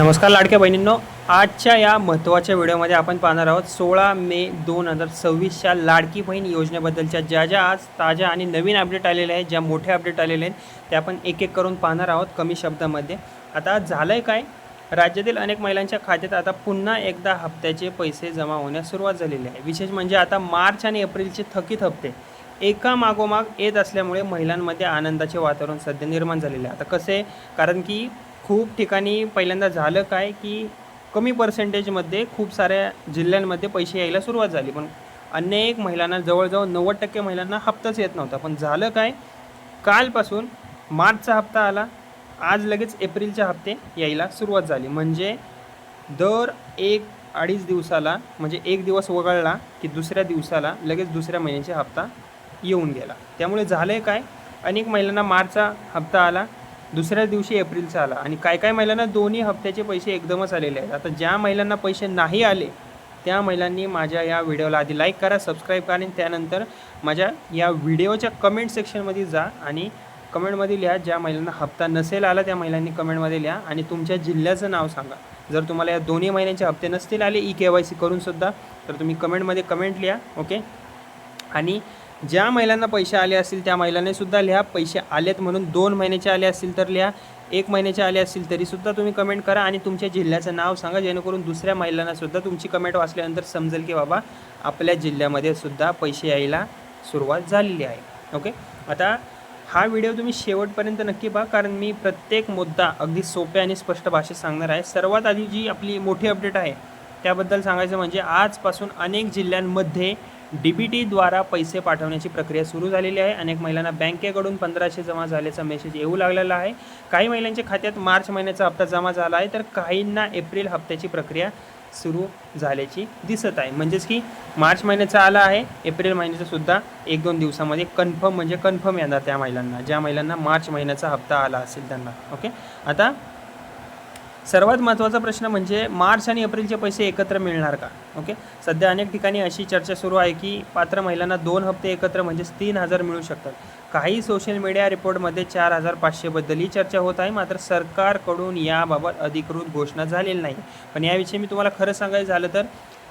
नमस्कार लाडक्या बहिणींनो, आजच्या या महत्त्वाच्या व्हिडिओमध्ये आपण पाहणार आहोत 16 मे 2026च्या लाडकी बहीण योजनेबद्दलच्या ज्या आज ताज्या आणि नवीन अपडेट आलेले आहेत, ज्या मोठे अपडेट आलेले आहेत ते आपण एक एक करून पाहणार आहोत कमी शब्दामध्ये. आता झालं आहे काय, राज्यातील अनेक महिलांच्या खात्यात आता पुन्हा एकदा हप्त्याचे पैसे जमा होण्यास सुरुवात झालेली आहे. विशेष म्हणजे आता मार्च आणि एप्रिलचे थकीत हप्ते एका मागोमाग येत असल्यामुळे महिलांमध्ये आनंदाचे वातावरण सध्या निर्माण झालेले आहे. आता कसे, कारण की खूप ठिकाणी पहिल्यांदा झालं काय की कमी पर्सेंटेजमध्ये खूप साऱ्या जिल्ह्यांमध्ये पैसे यायला सुरुवात झाली, पण अनेक महिलांना जवळजवळ 90% महिलांना हप्ताच येत नव्हता. पण झालं काय, कालपासून मार्चचा हप्ता आला, आज लगेच एप्रिलचे हप्ते यायला सुरुवात झाली. म्हणजे दर 1-2.5 दिवसाला, म्हणजे एक दिवस वगळला की दुसऱ्या दिवसाला लगेच दुसऱ्या महिन्याचा हप्ता येऊन गेला. त्यामुळे झालं आहे काय, अनेक महिलांना मार्चचा हप्ता आला, दुसऱ्या दिवशी एप्रिलचा आला आणि काय महिलांना दोन्ही हप्त्याचे पैसे एकदमच आलेले आहेत. आता ज्या महिलांना पैसे नाही आले त्या महिलांनी माझ्या या व्हिडिओला आधी लाईक करा, सबस्क्राईब करा आणि त्यानंतर माझ्या या व्हिडिओच्या कमेंट सेक्शनमध्ये जा आणि कमेंटमध्ये लिहा. ज्या महिलांना हप्ता नसेल आला त्या महिलांनी कमेंटमध्ये लिहा आणि तुमच्या जिल्ह्याचं नाव सांगा. जर तुम्हाला या दोन्ही महिन्यांचे हप्ते नसतील आले EKYC करूनसुद्धा, तर तुम्ही कमेंटमध्ये कमेंट लिहा. ओके. आणि ज्या महिलांना पैसे आले असतील त्या महिलांनी सुद्धा लिहा, पैसे आलेत म्हणून 2 महिन्याचे आले असतील तर लिहा, 1 महिन्याचे आले असतील तरीसुद्धा तुम्ही कमेंट करा आणि तुमच्या जिल्ह्याचं नाव सांगा, जेणेकरून दुसऱ्या महिलांनासुद्धा तुमची कमेंट वाचल्यानंतर समजेल की बाबा आपल्या जिल्ह्यामध्ये सुद्धा पैसे यायला सुरुवात झालेली आहे. ओके. आता हा व्हिडिओ तुम्ही शेवटपर्यंत नक्की पहा, कारण मी प्रत्येक मुद्दा अगदी सोप्या आणि स्पष्ट भाषेत सांगणार आहे. सर्वात आधी जी आपली मोठी अपडेट आहे त्याबद्दल सांगायचं म्हणजे आजपासून अनेक जिल्ह्यांमध्ये DBTद्वारा पैसे पाठवण्याची प्रक्रिया सुरू झालेली आहे. अनेक महिलांना बँकेकडून 1500 जमा झाल्याचा मेसेज येऊ लागलेला आहे. काही महिलांच्या खात्यात मार्च महिन्याचा हप्ता जमा झाला आहे, तर काहींना एप्रिल हप्त्याची प्रक्रिया सुरू झाल्याची दिसत आहे. म्हणजेच की मार्च महिन्याचा आला आहे, एप्रिल महिन्याचा सुद्धा 1-2 दिवसामध्ये कन्फर्म येणार त्या महिलांना, ज्या महिलांना मार्च महिन्याचा हप्ता आला असेल त्यांना. ओके. आता सर्वात महत्त्वाचा प्रश्न म्हणजे मार्च आणि एप्रिलचे पैसे एकत्र मिळणार का? ओके. सध्या अनेक ठिकाणी अशी चर्चा सुरू आहे की पात्र महिलांना 2 हप्ते एकत्र म्हणजेच 3000 मिळू शकतात. काही सोशल मीडिया रिपोर्टमध्ये 4500 बद्दलही चर्चा होत आहे, मात्र सरकारकडून याबाबत अधिकृत घोषणा झालेली नाही. पण याविषयी मी तुम्हाला खरं सांगायचं झालं तर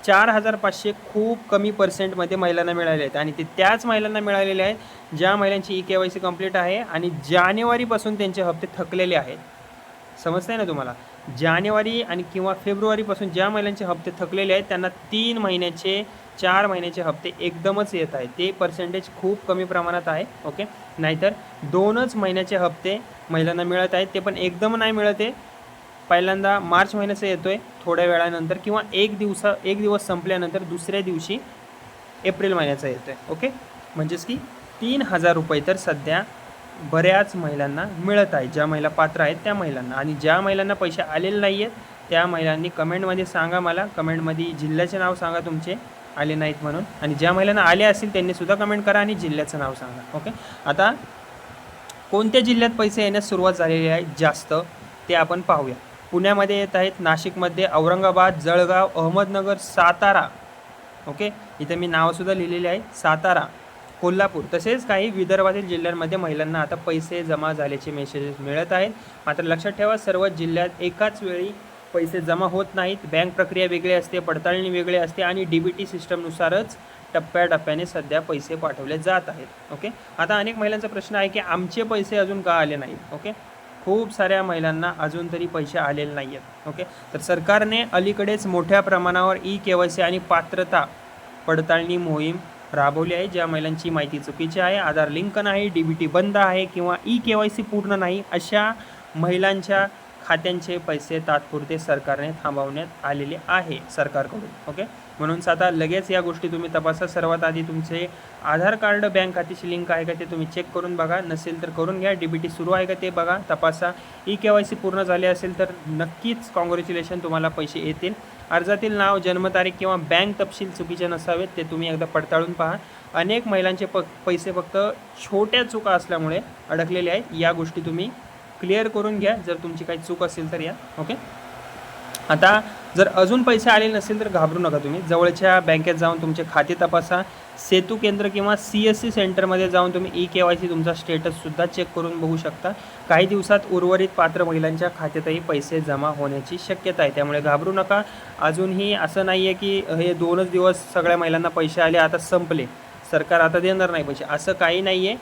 4500 खूप कमी पर्सेंटमध्ये महिलांना मिळाले आहेत आणि ते त्याच महिलांना मिळालेले आहेत ज्या महिलांची EKYC कंप्लीट आहे आणि जानेवारीपासून त्यांचे हप्ते थकलेले आहेत. समजतं आहे ना तुम्हाला? जानेवारी आणि किंवा फेब्रुवारीपासून ज्या महिलांचे हप्ते थकलेले आहेत त्यांना 3 महिन्याचे 4 महिन्याचे हप्ते एकदमच येत आहेत. ते पर्सेंटेज खूप कमी प्रमाणात आहे. ओके. नाहीतर 2च महिन्याचे हप्ते महिलांना मिळत आहेत, ते पण एकदम नाही मिळत आहे. पहिल्यांदा मार्च महिन्याचा येतो आहे थोड्या वेळानंतर किंवा एक दिवस संपल्यानंतर दुसऱ्या दिवशी एप्रिल महिन्याचा येतो आहे. ओके. म्हणजेच की 3000 रुपये तर सध्या बऱ्याच महिलांना मिळत आहे, ज्या महिला पात्र आहेत त्या महिलांना. आणि ज्या महिलांना पैसे आलेले नाही आहेत त्या महिलांनी कमेंटमध्ये सांगा, मला कमेंटमध्ये जिल्ह्याचे नाव सांगा तुमचे आले नाहीत म्हणून, आणि ज्या महिलांना आले असतील त्यांनीसुद्धा कमेंट करा आणि जिल्ह्याचं नाव सांगा. ओके. आता कोणत्या जिल्ह्यात पैसे येण्यास सुरुवात झालेली आहे जास्त ते आपण पाहूया. पुण्यामध्ये येत आहेत, नाशिकमध्ये, औरंगाबाद, जळगाव, अहमदनगर, सातारा. ओके. इथे मी नावसुद्धा लिहिलेले आहे, सातारा, कोल्हापूर, तसेच काही विदर्भातील जिल्ह्यांमध्ये महिलांना आता पैसे जमा झाल्याचे मेसेजेस मिळत आहेत. मात्र लक्षात ठेवा, सर्व जिल्ह्यात एकाच वेळी पैसे जमा होत नाहीत. बँक प्रक्रिया वेगळी असते, पडताळणी वेगळी असते आणि DBT सिस्टमनुसारच टप्प्याटप्प्याने सध्या पैसे पाठवले जात आहेत. ओके. आता अनेक महिलांचा प्रश्न आहे की आमचे पैसे अजून का आले नाहीत? ओके. खूप साऱ्या महिलांना अजून तरी पैसे आलेले नाही आहेत. ओके. तर सरकारने अलीकडेच मोठ्या प्रमाणावर EKYC आणि पात्रता पडताळणी मोहीम राबवली आहे. ज्या महिलांची माहिती चुकीची आहे, आधार लिंक नाही, DBT बंद आहे किंवा EKYC पूर्ण नाही, अशा महिलांच्या खात्यांचे पैसे तात्पुरते सरकारने थांबवण्यात आलेले आहे सरकारकडून. ओके. म्हणून आता लगेच या गोष्टी तुम्ही तपासा. सर्वात आधी तुमचे आधार कार्ड बँक खात्याची लिंक आहे का ते तुम्ही चेक करून बघा, नसेल तर करून घ्या. DBT सुरू आहे का ते बघा, तपासा. EKYC पूर्ण झाले असेल तर नक्कीच कॉंग्रॅच्युलेशन, तुम्हाला पैसे येतील. अर्जातील नाव, जन्मतारीख किंवा बँक तपशील चुकीचे नसावेत, ते तुम्ही एकदा पडताळून पहा. अनेक महिलांचे पैसे फक्त छोट्या चुका असल्यामुळे अडकलेले आहेत. या गोष्टी तुम्ही क्लिअर करून घ्या, जर तुमची काही चूक असेल तर या. ओके. आता जर अजून पैसे आले नसेल तर घाबरू नका तुम्ही. जवळच्या बँकेत जाऊन तुमचे खाते तपासा. सेतू केंद्र किंवा CSC सेंटरमध्ये जाऊन तुम्ही eKYC तुमचा स्टेटससुद्धा चेक करून बघू शकता. काही दिवसात उर्वरित पात्र महिलांच्या खात्यातही पैसे जमा होण्याची शक्यता आहे. त्यामुळे घाबरू नका. अजूनही असं नाही आहे की हे 2च दिवस सगळ्या महिलांना पैसे आले, आता संपले, सरकार आता देणार नाही पैसे, असं काही नाही आहे.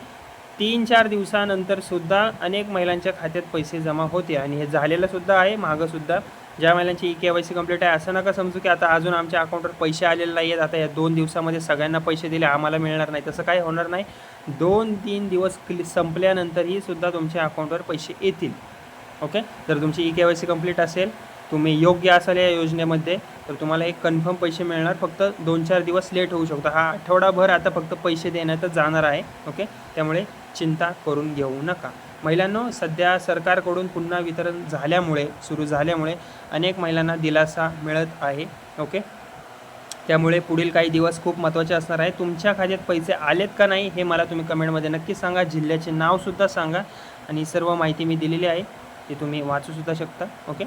3-4 दिवसानंतरसुद्धा अनेक महिलांच्या खात्यात पैसे जमा होते आणि हे झालेलंसुद्धा आहे. मागंसुद्धा ज्या महिलांची eKYC कंप्लीट आहे, असं नका समजू की आता अजून आमच्या अकाउंटवर पैसे आलेले नाही आहेत, आता या 2 दिवसामध्ये सगळ्यांना पैसे दिले आम्हाला मिळणार नाही, तसं काही होणार नाही. 2-3 दिवस संपल्यानंतरही सुद्धा तुमच्या अकाउंटवर पैसे येतील. ओके. जर तुमची eKYC कंप्लीट असेल, तुम्ही योग्य असाल या योजनेमध्ये, तर तुम्हाला एक कन्फर्म पैसे मिळणार. फक्त 2-4 दिवस लेट होऊ शकतो. हा आठवडाभर आता फक्त पैसे देण्यातच जाणार आहे. ओके. त्यामुळे चिंता करून घेऊ नका. महिलांनो, सध्या सरकारकडून पुन्हा वितरण सुरू झाल्यामुळे अनेक महिलांना दिलासा मिळत आहे. ओके. त्यामुळे पुढील काही दिवस खूप महत्त्वाचे असणार आहे. तुमच्या खात्यात पैसे आलेत का नाही हे मला तुम्ही कमेंटमध्ये नक्की सांगा. जिल्ह्याचे नावसुद्धा सांगा आणि सर्व माहिती मी दिलेली आहे, ती तुम्ही वाचूसुद्धा शकता. ओके.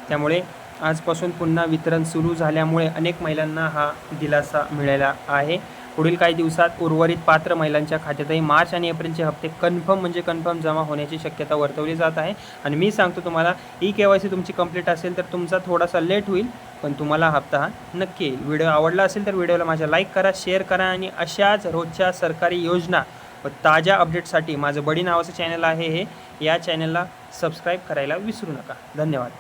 त्यामुळे आजपासून पुन्हा वितरण सुरू झाल्यामुळे अनेक महिलांना हा दिलासा मिळाला आहे. पुढील काही दिवसात उर्वरित पात्र महिलांच्या खात्यातही मार्च आणि एप्रिलचे हप्ते कन्फर्म जमा होण्याची शक्यता वर्तवली जात आहे. आणि मी सांगतो तुम्हाला, eKYC तुमची कंप्लीट असेल तर तुमचा थोडासा लेट होईल, पण तुम्हाला हप्ता हा नक्की येईल. व्हिडिओ आवडला असेल तर व्हिडिओला माझ्या लाईक करा, शेअर करा आणि अशाच रोजच्या सरकारी योजना व ताज्या अपडेटसाठी माझं बडी नावाचं चॅनल आहे, या चॅनलला सबस्क्राईब करायला विसरू नका. धन्यवाद.